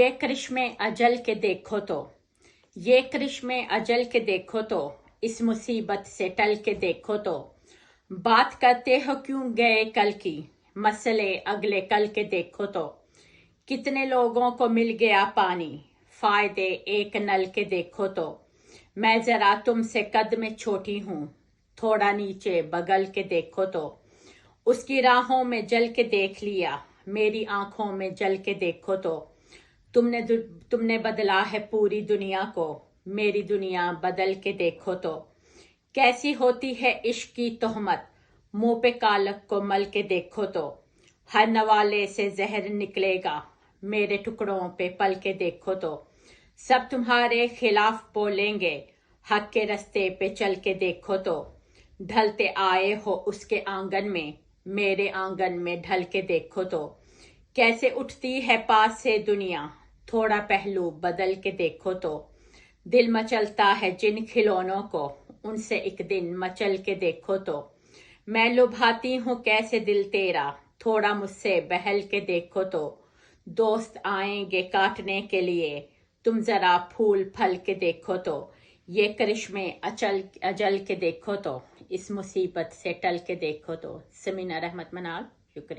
یہ کرشمے اجل کے دیکھو تو، یہ کرشمے اجل کے دیکھو تو، اس مصیبت سے ٹل کے دیکھو تو، بات کرتے ہو کیوں گئے کل کی، مسئلے اگلے کل کے دیکھو تو، کتنے لوگوں کو مل گیا پانی، فائدے ایک نل کے دیکھو تو، میں ذرا تم سے قد میں چھوٹی ہوں، تھوڑا نیچے بغل کے دیکھو تو، اس کی راہوں میں جل کے دیکھ لیا، میری آنکھوں میں جل کے دیکھو تو، تم نے بدلا ہے پوری دنیا کو، میری دنیا بدل کے دیکھو تو، کیسی ہوتی ہے عشق کی تہمت، منہ پہ کالک کو مل کے دیکھو تو، ہر نوالے سے زہر نکلے گا، میرے ٹکڑوں پہ پل کے دیکھو تو، سب تمہارے خلاف بولیں گے، حق کے رستے پہ چل کے دیکھو تو، ڈھلتے آئے ہو اس کے آنگن میں، میرے آنگن میں ڈھل کے دیکھو تو، کیسے اٹھتی ہے پاس سے دنیا، تھوڑا پہلو بدل کے دیکھو تو، دل مچلتا ہے جن کھلونوں کو، ان سے ایک دن مچل کے دیکھو تو، میں لبھاتی ہوں کیسے دل تیرا، تھوڑا مجھ سے بہل کے دیکھو تو، دوست آئیں گے کاٹنے کے لیے، تم ذرا پھول پھل کے دیکھو تو، یہ کرشمے اجل کے دیکھو تو، اس مصیبت سے ٹل کے دیکھو تو۔ سمینہ رحمت منال، شکریہ۔